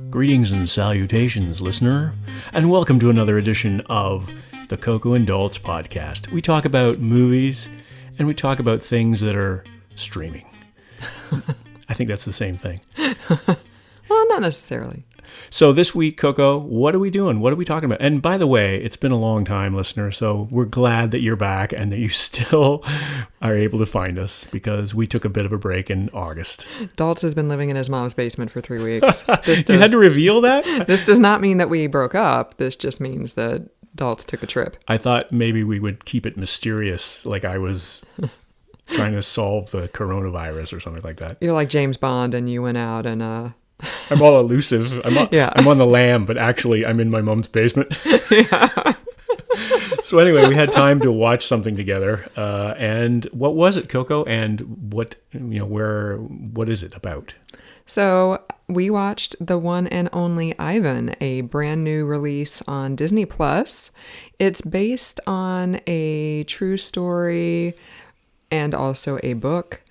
Greetings and salutations, listener, and welcome to another edition of the Coco and Daltz podcast. We talk about movies, and we talk about things that are streaming. I think that's the same thing. Well, not necessarily. So this week, Coco, what are we doing? What are we talking about? And by the way, it's been a long time, listener, so we're glad that you're back and that you still are able to find us because we took a bit of a break in August. Daltz has been living in his mom's basement for 3 weeks. You had to reveal that? This does not mean that we broke up. This just means that Daltz took a trip. I thought maybe we would keep it mysterious, like I was trying to solve the coronavirus or something like that. You're like James Bond and you went out and... I'm all elusive. I'm on the lam, but actually I'm in my mom's basement. Yeah. So anyway, we had time to watch something together. And what was it, Coco? And what is it about? So we watched the one and only Ivan, a brand new release on DisneyPlus. It's based on a true story and also a book.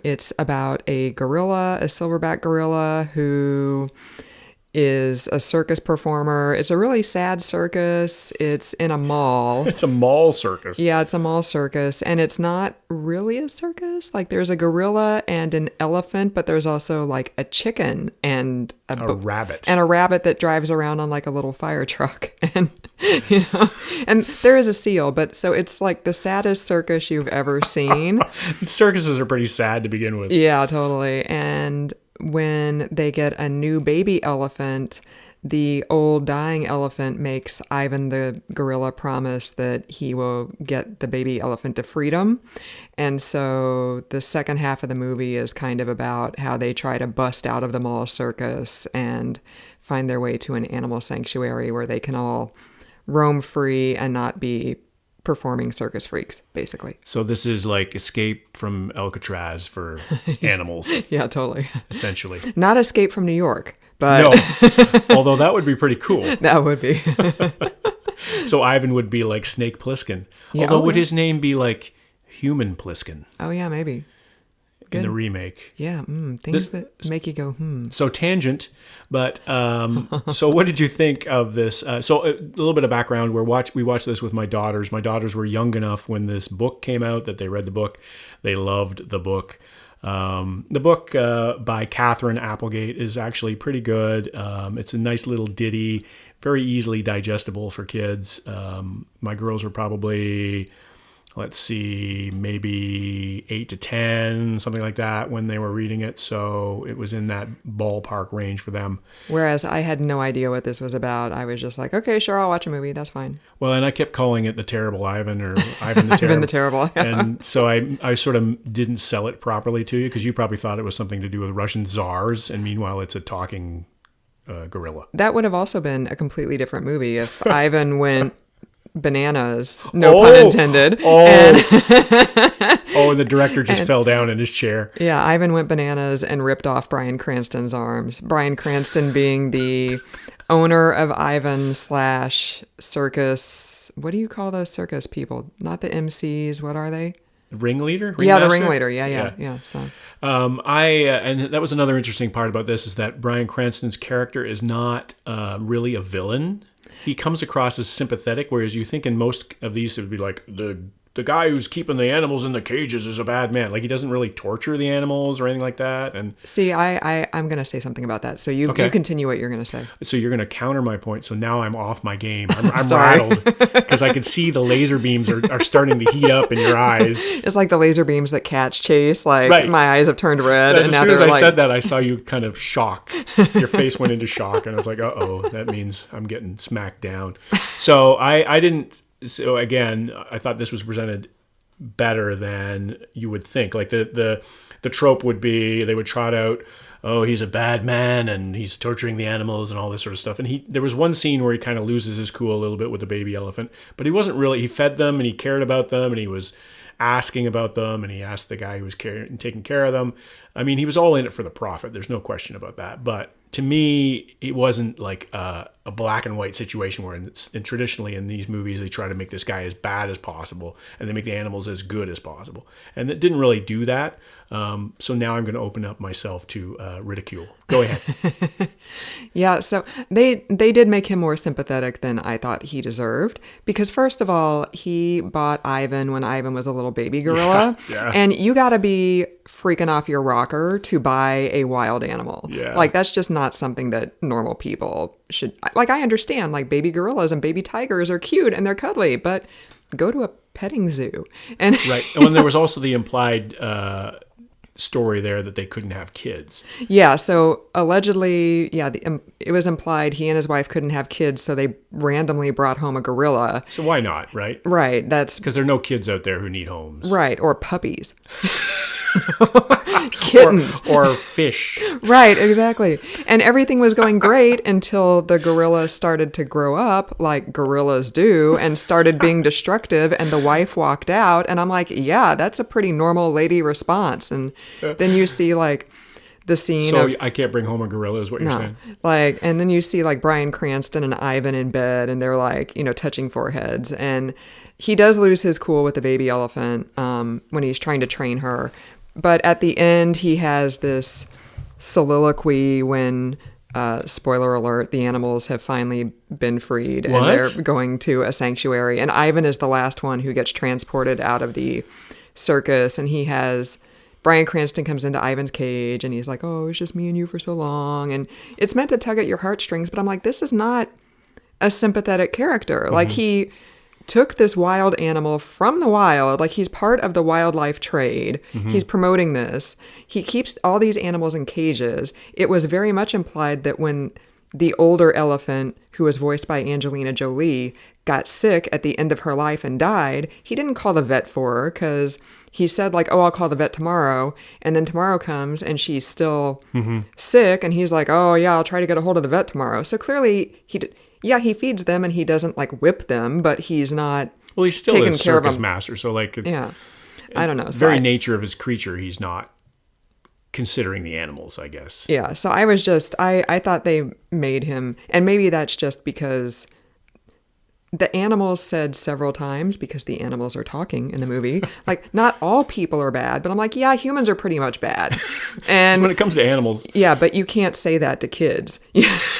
It's about a gorilla, a silverback gorilla, who is a circus performer. It's a really sad circus. It's in a mall. It's a mall circus. Yeah, it's a mall circus. And it's not really a circus. Like, there's a gorilla and an elephant, but there's also like a chicken and a rabbit. And a rabbit that drives around on like a little fire truck. And, and there is a seal, but so it's like the saddest circus you've ever seen. Circuses are pretty sad to begin with. Yeah, totally. And when they get a new baby elephant, the old dying elephant makes Ivan the gorilla promise that he will get the baby elephant to freedom. And so the second half of the movie is kind of about how they try to bust out of the mall circus and find their way to an animal sanctuary where they can all roam free and not be performing circus freaks, basically. So this is like Escape from Alcatraz for animals. Yeah, totally. Essentially. Not Escape from New York, but... No, although that would be pretty cool. That would be. So Ivan would be like Snake Plissken. Yeah, although would his name be like Human Plissken? Oh, yeah, maybe. In the remake. Yeah, things that make you go, So tangent, but so what did you think of this? So a little bit of background. We watched this with my daughters. My daughters were young enough when this book came out that they read the book. They loved the book. The book by Catherine Applegate is actually pretty good. It's a nice little ditty, very easily digestible for kids. My girls were probably... let's see, maybe 8 to 10, something like that when they were reading it. So it was in that ballpark range for them. Whereas I had no idea what this was about. I was just like, okay, sure, I'll watch a movie. That's fine. Well, and I kept calling it The Terrible Ivan or Ivan the Terrible. Ivan the Terrible. Yeah. And so I sort of didn't sell it properly to you because you probably thought it was something to do with Russian czars. And meanwhile, it's a talking gorilla. That would have also been a completely different movie if Ivan went... bananas, no pun intended. And the director just fell down in his chair. Yeah, Ivan went bananas and ripped off Bryan Cranston's arms. Bryan Cranston being the owner of Ivan / circus. What do you call those circus people? Not the MCs. What are they? Ringleader? Yeah, the ringleader. Yeah. So, and that was another interesting part about this is that Bryan Cranston's character is not really a villain. He comes across as sympathetic, whereas you think in most of these it would be like the guy who's keeping the animals in the cages is a bad man. Like he doesn't really torture the animals or anything like that. And see, I'm going to say something about that. So you continue what you're going to say. So you're going to counter my point. So now I'm off my game. I'm rattled because I could see the laser beams are starting to heat up in your eyes. It's like the laser beams that Catch chase. Like right. My eyes have turned red. As soon as I said that, I saw you kind of shock. Your face went into shock, and I was like, "Uh-oh, that means I'm getting smacked down." So I didn't. So again, I thought this was presented better than you would think. Like the trope would be they would trot out, oh, he's a bad man and he's torturing the animals and all this sort of stuff. And there was one scene where he kind of loses his cool a little bit with the baby elephant, but he wasn't really. He fed them and he cared about them and he was asking about them and he asked the guy who was taking care of them. I mean, he was all in it for the profit. There's no question about that. But to me, it wasn't like a black and white situation where, and traditionally in these movies, they try to make this guy as bad as possible and they make the animals as good as possible. And it didn't really do that. So now I'm going to open up myself to ridicule. Go ahead. Yeah, so they did make him more sympathetic than I thought he deserved because first of all, he bought Ivan when Ivan was a little baby gorilla. Yeah. And you got to be freaking off your rocker to buy a wild animal. Yeah. Like that's just not something that normal people should like. I understand like baby gorillas and baby tigers are cute and they're cuddly, but go to a petting zoo. And Right. And when there was also the implied story there that they couldn't have kids. yeah, so allegedly, yeah, it was implied he and his wife couldn't have kids, so they randomly brought home a gorilla. So why not, right? Right, that's Because there are no kids out there who need homes. right, or puppies. Kittens. Or fish. Right, exactly. And everything was going great until the gorilla started to grow up like gorillas do and started being destructive and the wife walked out and I'm like, yeah, that's a pretty normal lady response. And then you see like the scene So of I can't bring home a gorilla is what you're saying? like, and then you see like Bryan Cranston and Ivan in bed and they're like, touching foreheads. And he does lose his cool with the baby elephant when he's trying to train her. But at the end, he has this soliloquy when, spoiler alert, the animals have finally been freed and they're going to a sanctuary. And Ivan is the last one who gets transported out of the circus. And Bryan Cranston comes into Ivan's cage and he's like, oh, it's just me and you for so long. And it's meant to tug at your heartstrings. But I'm like, this is not a sympathetic character. Mm-hmm. Like he took this wild animal from the wild, like he's part of the wildlife trade. Mm-hmm. He's promoting this. He keeps all these animals in cages. It was very much implied that when the older elephant, who was voiced by Angelina Jolie, got sick at the end of her life and died, he didn't call the vet for her because he said like, oh, I'll call the vet tomorrow. And then tomorrow comes and she's still sick. And he's like, oh yeah, I'll try to get a hold of the vet tomorrow. So clearly he feeds them and he doesn't like whip them, but he's not. Well, he's still a circus master, so like, yeah, I don't know. Very nature of his creature, he's not considering the animals, I guess. Yeah, so I was just, I thought they made him, and maybe that's just because the animals said several times, because the animals are talking in the movie, like, not all people are bad, but I'm like, yeah, humans are pretty much bad. And when it comes to animals. Yeah, but you can't say that to kids.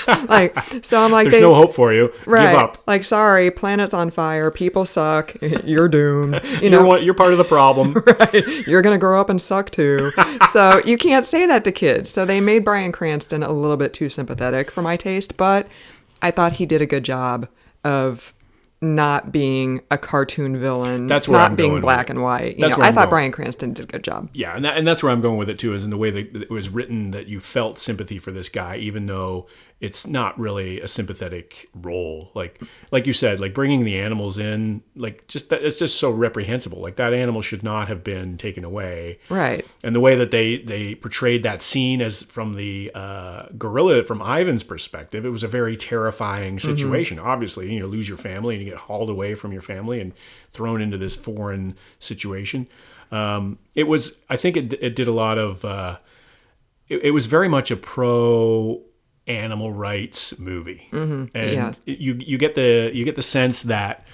Like, so I'm like, there's no hope for you. Right. Give up. Like, sorry, planet's on fire, people suck, you're doomed. You're part of the problem. Right. You're going to grow up and suck too. So you can't say that to kids. So they made Bryan Cranston a little bit too sympathetic for my taste, but I thought he did a good job of not being a cartoon villain, that's where not I'm being going black with and white. I thought Bryan Cranston did a good job. Yeah, and that's where I'm going with it too, is in the way that it was written, that you felt sympathy for this guy, even though it's not really a sympathetic role. Like you said, like bringing the animals in, like just that, it's just so reprehensible. Like that animal should not have been taken away. Right. And the way that they portrayed that scene as from the gorilla, from Ivan's perspective, it was a very terrifying situation. Mm-hmm. Obviously, you lose your family and you get hauled away from your family and thrown into this foreign situation. It was, I think it did a lot of, it was very much a pro animal rights movie. Mm-hmm. And you get the sense that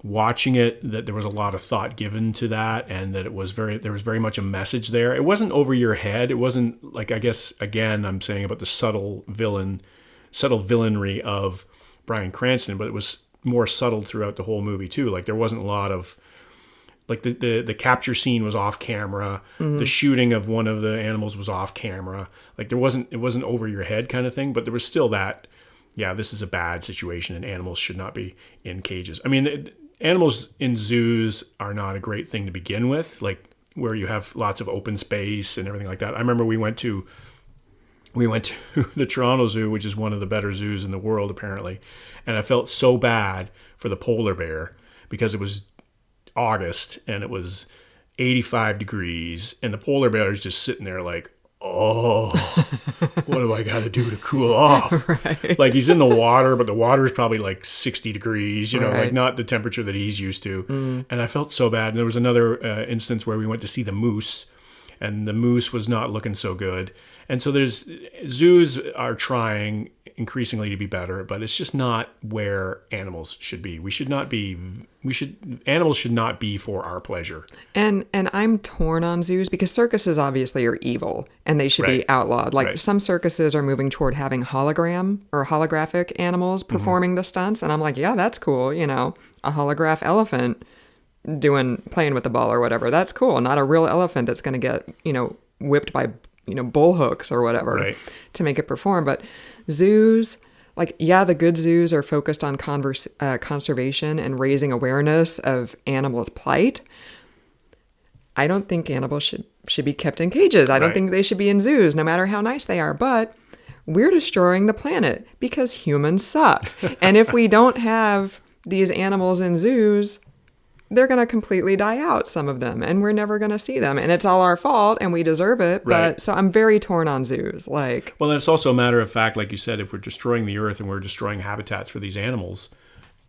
watching it, that there was a lot of thought given to that, and that there was very much a message there. It wasn't over your head. It wasn't like, I guess, again, I'm saying about the subtle villainry of Bryan Cranston, but it was more subtle throughout the whole movie too. Like there wasn't a lot of, like the capture scene was off camera. Mm-hmm. The shooting of one of the animals was off camera. Like it wasn't over your head kind of thing, but there was still that, yeah, this is a bad situation and animals should not be in cages. I mean, animals in zoos are not a great thing to begin with, like where you have lots of open space and everything like that. I remember we went to the Toronto Zoo, which is one of the better zoos in the world apparently, and I felt so bad for the polar bear because it was August and it was 85 degrees and the polar bear is just sitting there like, oh, what do I got to do to cool off? Right. Like he's in the water, but the water is probably like 60 degrees, right. Like not the temperature that he's used to. Mm. And I felt so bad. And there was another instance where we went to see the moose, and the moose was not looking so good. And so zoos are trying increasingly to be better, but it's just not where animals should be. Animals should not be for our pleasure. And I'm torn on zoos because circuses obviously are evil and they should be outlawed. Like some circuses are moving toward having hologram or holographic animals performing the stunts, and I'm like, yeah, that's cool. A holograph elephant playing with the ball or whatever. That's cool. Not a real elephant that's going to get whipped by bull hooks or whatever to make it perform. But zoos, the good zoos are focused on conservation and raising awareness of animals' plight. I don't think animals should be kept in cages. I don't think they should be in zoos, no matter how nice they are. But we're destroying the planet because humans suck. And if we don't have these animals in zoos, they're going to completely die out, some of them, and we're never going to see them. And it's all our fault, and we deserve it. But so I'm very torn on zoos. Well, it's also a matter of fact, like you said, if we're destroying the earth and we're destroying habitats for these animals,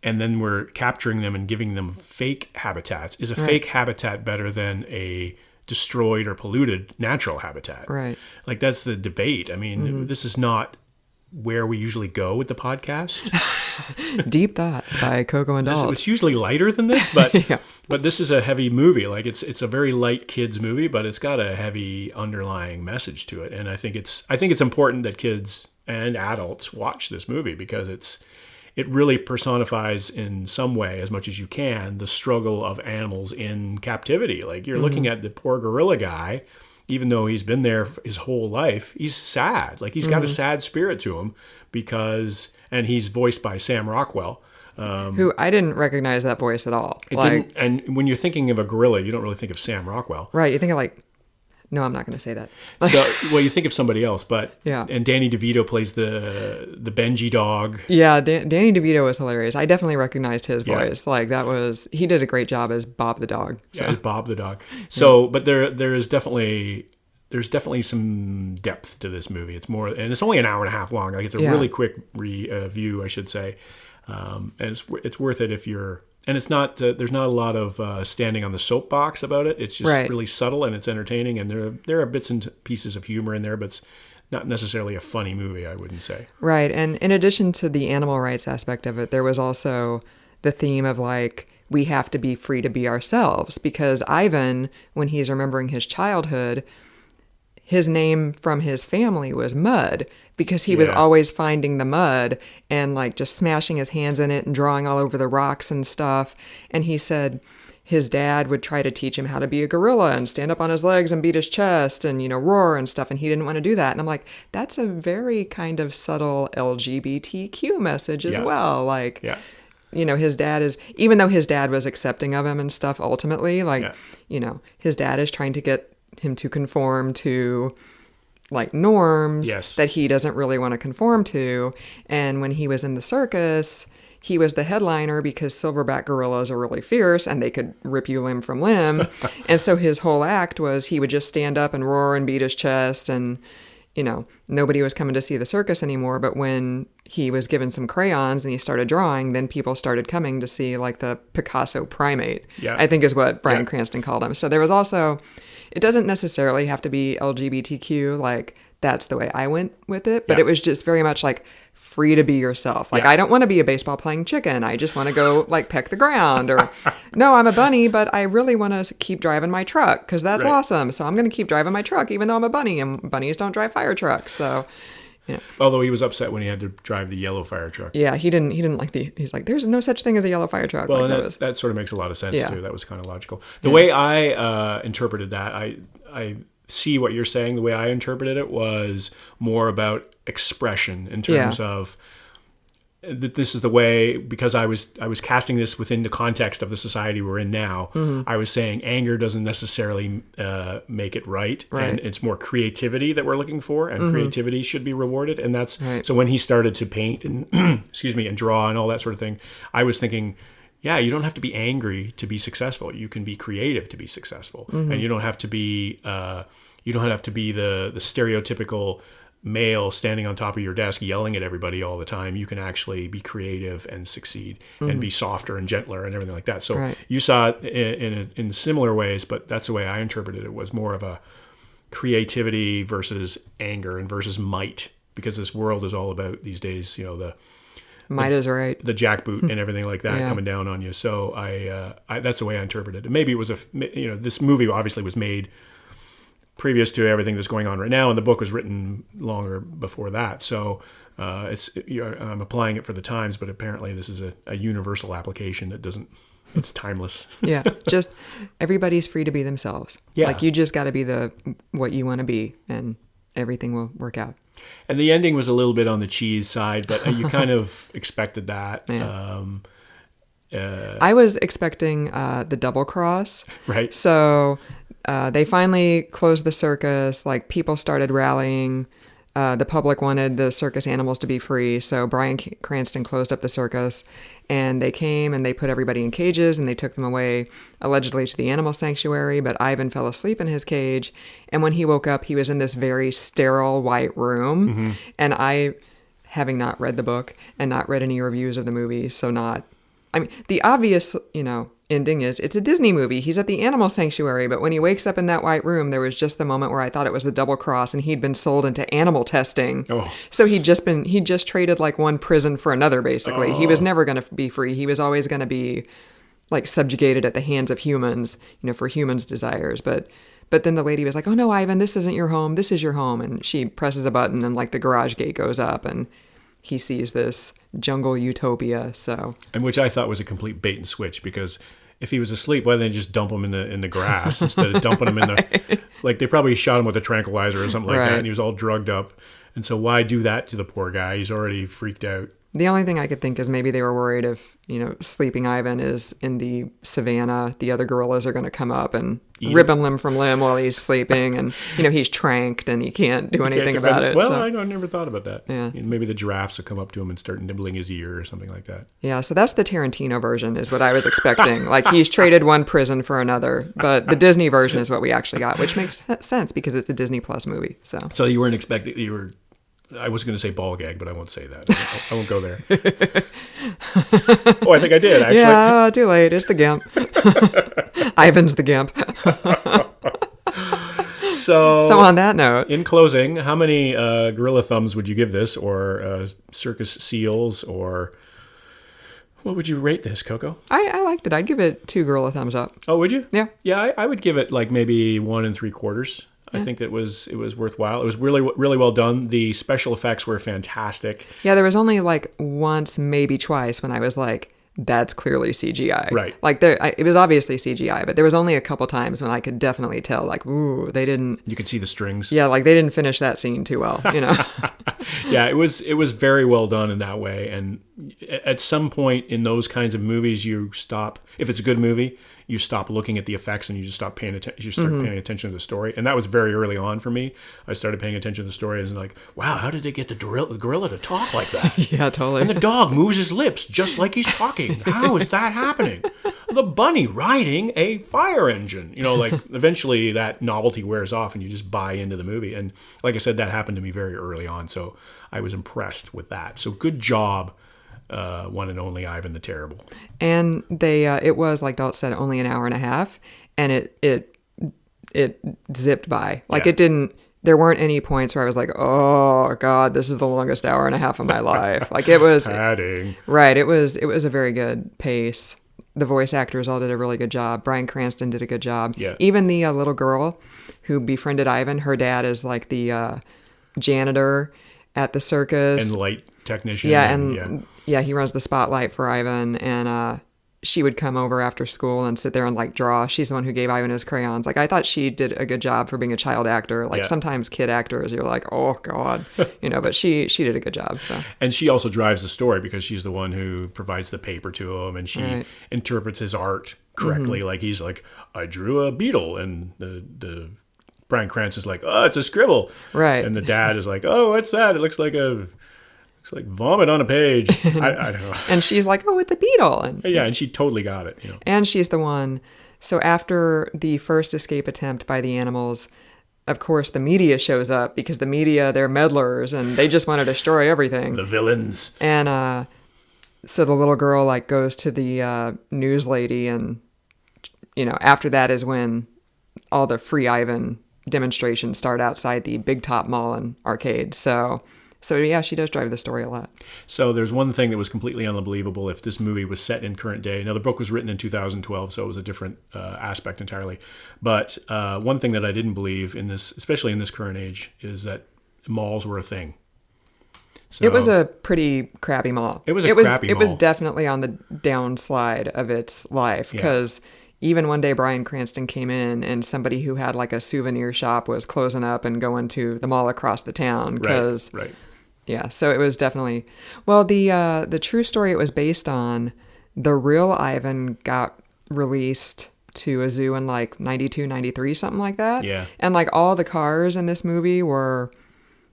and then we're capturing them and giving them fake habitats, is a fake habitat better than a destroyed or polluted natural habitat? Right. That's the debate. I mean, this is not where we usually go with the podcast. Deep Thoughts by Coco and Dolls. It's usually lighter than this, but but this is a heavy movie. It's a very light kids movie, but it's got a heavy underlying message to it. And I think it's important that kids and adults watch this movie because it really personifies in some way, as much as you can, the struggle of animals in captivity. You're looking at the poor gorilla guy. Even though he's been there his whole life, he's sad. He's got a sad spirit to him and he's voiced by Sam Rockwell. Who I didn't recognize that voice at all. And when you're thinking of a gorilla, you don't really think of Sam Rockwell. Right. You think of no, I'm not going to say that. You think of somebody else, but yeah. And Danny DeVito plays the Benji dog. Yeah, Danny DeVito was hilarious. I definitely recognized his voice. He did a great job as Bob the dog. So. Yeah, as Bob the dog. So, but there's definitely some depth to this movie. It's more, and it's only an hour and a half long. It's a really quick review, I should say, and it's worth it if you're. And it's not. There's not a lot of standing on the soapbox about it. It's just really subtle and it's entertaining. And there are bits and pieces of humor in there, but it's not necessarily a funny movie, I wouldn't say. Right. And in addition to the animal rights aspect of it, there was also the theme of we have to be free to be ourselves. Because Ivan, when he's remembering his childhood, his name from his family was Mud. Because he was always finding the mud and just smashing his hands in it and drawing all over the rocks and stuff. And he said his dad would try to teach him how to be a gorilla and stand up on his legs and beat his chest and, roar and stuff. And he didn't want to do that. And I'm like, that's a very kind of subtle LGBTQ message as well. His dad is, even though his dad was accepting of him and stuff, ultimately, his dad is trying to get him to conform to norms that he doesn't really want to conform to. And when he was in the circus, he was the headliner because silverback gorillas are really fierce and they could rip you limb from limb. And so his whole act was he would just stand up and roar and beat his chest and, nobody was coming to see the circus anymore. But when he was given some crayons and he started drawing, then people started coming to see the Picasso primate, I think is what Bryan Cranston called him. So there was also... It doesn't necessarily have to be LGBTQ, that's the way I went with it, but it was just very much free to be yourself. I don't want to be a baseball playing chicken. I just want to go peck the ground, or no, I'm a bunny, but I really want to keep driving my truck because that's awesome. So I'm going to keep driving my truck, even though I'm a bunny, and bunnies don't drive fire trucks. So, yeah. Although he was upset when he had to drive the yellow fire truck. Yeah, he didn't like he's like, there's no such thing as a yellow fire truck. Well, and that sort of makes a lot of sense too. That was kind of logical. The way I interpreted that, I see what you're saying. The way I interpreted it was more about expression in terms of that this is the way, because I was casting this within the context of the society we're in now. I was saying anger doesn't necessarily make it right, and it's more creativity that we're looking for, and creativity should be rewarded. And that's so when he started to paint and and draw and all that sort of thing, I was thinking, you don't have to be angry to be successful. You can be creative to be successful, and you don't have to be the stereotypical male standing on top of your desk yelling at everybody all the time. You can actually be creative and succeed and be softer and gentler and everything like that. So you saw it in similar ways, but that's the way I interpreted it, was more of a creativity versus anger and versus might, because this world is all about these days, Might is right. the jackboot and everything like that Yeah. coming down on you. So I that's the way I interpreted it. Maybe it was this movie obviously was made previous to everything that's going on right now, and the book was written longer before that. So I'm applying it for the times, but apparently this is a universal application that doesn't. It's timeless. Yeah, just everybody's free to be themselves. Yeah. Like you just got to be what you want to be, and everything will work out. And the ending was a little bit on the cheese side, but you kind of expected that. Yeah. I was expecting the double cross. Right. So they finally closed the circus. Like people started rallying. The public wanted the circus animals to be free. So Bryan Cranston closed up the circus, and they came and they put everybody in cages and they took them away allegedly to the animal sanctuary. But Ivan fell asleep in his cage. And when he woke up, he was in this very sterile white room. Mm-hmm. And I, having not read the book and not read any reviews of the movie, the obvious, ending is it's a Disney movie. He's at the animal sanctuary, but when he wakes up in that white room, there was just the moment where I thought it was the double cross and he'd been sold into animal testing. Oh. So he'd just traded like one prison for another, basically. Oh. He was never going to be free. He was always going to be like subjugated at the hands of humans, for humans' desires. But then the lady was like, "Oh no, Ivan, this isn't your home. This is your home." And she presses a button and like the garage gate goes up and he sees this jungle utopia. And which I thought was a complete bait and switch, because if he was asleep, why didn't they just dump him in the grass instead of dumping him in the like they probably shot him with a tranquilizer or something like that, and he was all drugged up. And so why do that to the poor guy? He's already freaked out. The only thing I could think is maybe they were worried if, sleeping Ivan is in the savannah, the other gorillas are going to come up and rip him limb from limb while he's sleeping. And, he's tranked and he can't do anything about it. Well, I never thought about that. Yeah. Maybe the giraffes will come up to him and start nibbling his ear or something like that. Yeah, so that's the Tarantino version is what I was expecting. Like he's traded one prison for another. But the Disney version is what we actually got, which makes sense because it's a DisneyPlus movie. So you weren't expecting, I was going to say ball gag, but I won't say that. I won't go there. Oh, I think I did, actually. Yeah, too late. It's the Gimp. Ivan's the Gimp. So on that note, in closing, how many gorilla thumbs would you give this, or circus seals, or what would you rate this, Coco? I liked it. I'd give it 2 gorilla thumbs up. Oh, would you? Yeah. Yeah, I would give it like maybe 1 3/4. I think it was worthwhile. It was really, really well done. The special effects were fantastic. Yeah, there was only like once, maybe twice, when I was like, that's clearly CGI. Right. Like it was obviously CGI, but there was only a couple times when I could definitely tell, like, ooh, they didn't. You could see the strings. Yeah, like they didn't finish that scene too well, Yeah, it was very well done in that way. And at some point in those kinds of movies, you stop. If it's a good movie, you stop looking at the effects and you just stop paying attention. You start paying attention to the story, and that was very early on for me. I started paying attention to the story, and like, wow, how did they get the gorilla to talk like that? Yeah, totally. And the dog moves his lips just like he's talking. How is that happening? The bunny riding a fire engine. Like eventually that novelty wears off, and you just buy into the movie. And like I said, that happened to me very early on, so I was impressed with that. So good job. One and only Ivan the Terrible. And they it was, like Dalt said, only an hour and a half, and it zipped by. Like Yeah. it didn't. There weren't any points where I was like, oh God, this is the longest hour and a half of my life. Like it was Padding. right. It was a very good pace. The voice actors all did a really good job. Bryan Cranston did a good job. Yeah. Even the little girl who befriended Ivan, her dad is like the janitor at the circus. And light technician. Yeah, and he runs the spotlight for Ivan, and she would come over after school and sit there and like draw. She's the one who gave Ivan his crayons. Like I thought she did a good job for being a child actor. Like sometimes kid actors, you're like, oh God, but she did a good job. So. And she also drives the story because she's the one who provides the paper to him, and she interprets his art correctly. Like he's like, I drew a beetle, and the Bryan Cranston's like, oh, it's a scribble. Right. And the dad is like, oh, what's that? It looks like vomit on a page. I don't know. And she's like, oh, it's a beetle. And she totally got it. And she's the one. So after the first escape attempt by the animals, of course, the media shows up because the media, they're meddlers and they just want to destroy everything. The villains. And so the little girl like goes to the news lady, and after that is when all the free Ivan demonstrations start outside the Big Top Mall and arcade. So yeah, she does drive the story a lot. So there's one thing that was completely unbelievable if this movie was set in current day. Now, the book was written in 2012, so it was a different aspect entirely. But one thing that I didn't believe in this, especially in this current age, is that malls were a thing. So, it was a pretty crappy mall. It was a crappy mall. It was definitely on the downslide of its life because even one day Bryan Cranston came in and somebody who had like a souvenir shop was closing up and going to the mall across the town. Right. Yeah, so it was definitely... Well, the true story it was based on, the real Ivan got released to a zoo in like 92, 93, something like that. Yeah. And like all the cars in this movie were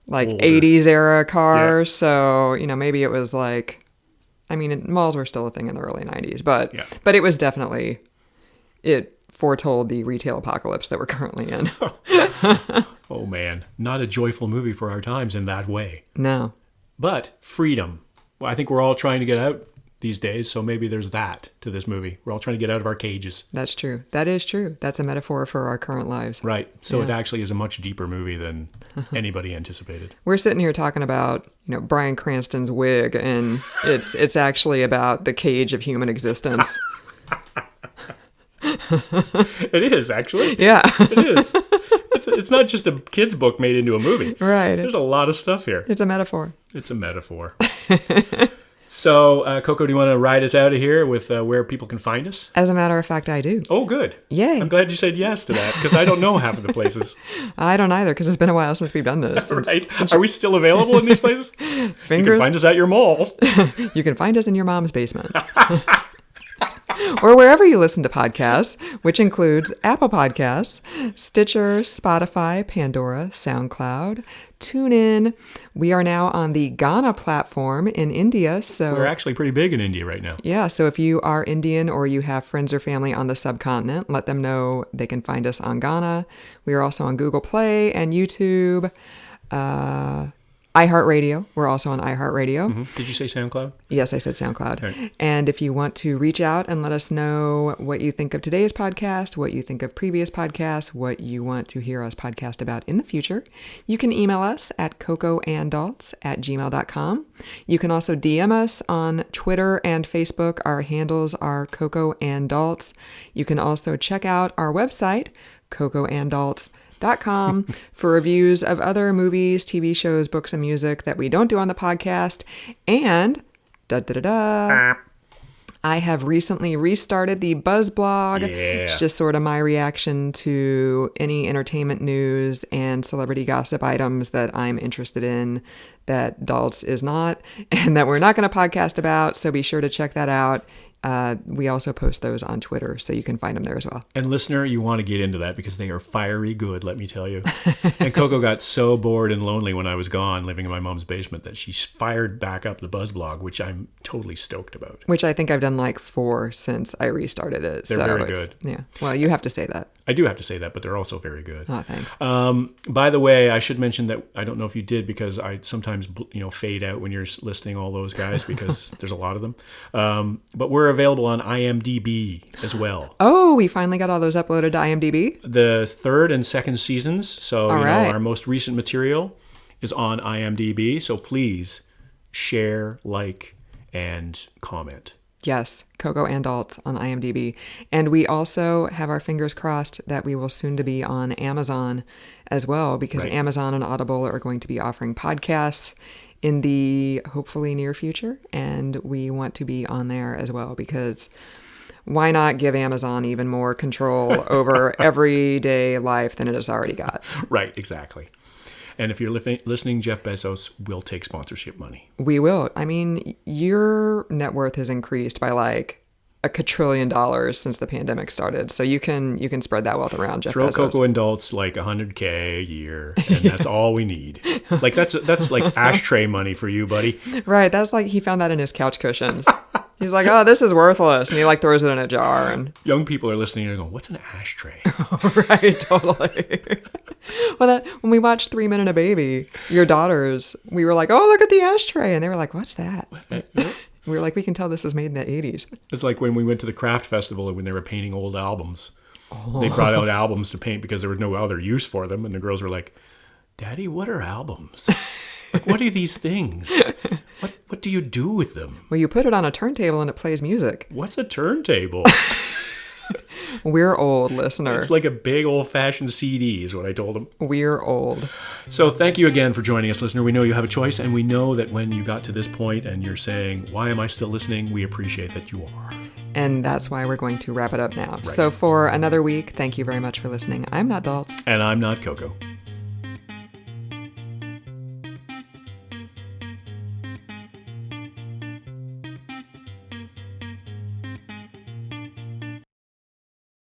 like older. 80s era cars. Yeah. So, you know, maybe it was like... I mean, malls were still a thing in the early 90s, but it was definitely... It foretold the retail apocalypse that we're currently in. Oh, man. Not a joyful movie for our times in that way. No. But freedom. Well, I think we're all trying to get out these days, so maybe there's that to this movie. We're all trying to get out of our cages. That's true. That is true. That's a metaphor for our current lives. Right. So it actually is a much deeper movie than anybody anticipated. We're sitting here talking about, you know, Bryan Cranston's wig, and it's actually about the cage of human existence. It is, actually. Yeah. It is. It's not just a kid's book made into a movie. Right. There's a lot of stuff here. It's a metaphor. It's a metaphor. So, Coco, do you want to ride us out of here with where people can find us? As a matter of fact, I do. Oh, good. Yay. I'm glad you said yes to that, because I don't know half of the places. I don't either, because it's been a while since we've done this. Right. Are we still available in these places? Fingers. You can find us at your mall. You can find us in your mom's basement. Or wherever you listen to podcasts, which includes Apple Podcasts, Stitcher, Spotify, Pandora, SoundCloud, TuneIn. We are now on the Ghana platform in India. So we're actually pretty big in India right now. Yeah, so if you are Indian or you have friends or family on the subcontinent, let them know they can find us on Ghana. We are also on Google Play and YouTube. iHeartRadio. We're also on iHeartRadio. Mm-hmm. Did you say SoundCloud? Yes, I said SoundCloud. Okay. And if you want to reach out and let us know what you think of today's podcast, what you think of previous podcasts, what you want to hear us podcast about in the future, you can email us at cocoandalts@gmail.com. You can also DM us on Twitter and Facebook. Our handles are Coco and Dalts. You can also check out our website, cocoandalts.com, for reviews of other movies, TV shows, books, and music that we don't do on the podcast. And I have recently restarted the Buzz blog. Yeah. It's just sort of my reaction to any entertainment news and celebrity gossip items that I'm interested in that Daltz is not, and that we're not going to podcast about. So be sure to check that out. We also post those on Twitter, so you can find them there as well. And listener, you want to get into that because they are fiery good, let me tell you. And Coco got so bored and lonely when I was gone living in my mom's basement that she fired back up the Buzz blog, which I'm totally stoked about. Which I think I've done like 4 since I restarted it. They're very good. Yeah. Well, you have to say that. I do have to say that, but they're also very good. Oh, thanks. By the way, I should mention that I don't know if you did because I sometimes fade out when you're listing all those guys because there's a lot of them. But we're available on IMDb as well. Oh, we finally got all those uploaded to IMDb? The 3rd and 2nd seasons. So right. Our most recent material is on IMDb. So please share, like, and comment. Yes, Coco and Daltz on IMDb. And we also have our fingers crossed that we will soon to be on Amazon as well, because Right. Amazon and Audible are going to be offering podcasts in the hopefully near future. And we want to be on there as well, because why not give Amazon even more control over everyday life than it has already got? Right, exactly. And if you're listening, Jeff Bezos will take sponsorship money. We will. I mean, your net worth has increased by like $1 quadrillion since the pandemic started. So you can spread that wealth around, Jeff Throw Bezos. Coco and Daltz like $100K a year, and that's all we need. Like that's like ashtray money for you, buddy. Right. That's like he found that in his couch cushions. He's like, oh, this is worthless. And he like throws it in a jar. And Young people are listening and going, what's an ashtray? right, totally. Well, when we watched 3 Men and a Baby, your daughters, we were like, oh, look at the ashtray. And they were like, what's that? We were like, we can tell this was made in the 80s. It's like when we went to the craft festival and when they were painting old albums. They brought out albums to paint because there was no other use for them. And the girls were like, Daddy, what are albums? Like, what are these things? What do you do with them? Well, you put it on a turntable and it plays music. What's a turntable? We're old, listener. It's like a big old-fashioned CD is what I told them. We're old. So thank you again for joining us, listener. We know you have a choice, and we know that when you got to this point and you're saying, why am I still listening? We appreciate that you are. And that's why we're going to wrap it up now. Right. So for another week, thank you very much for listening. I'm not Daltz. And I'm not Coco.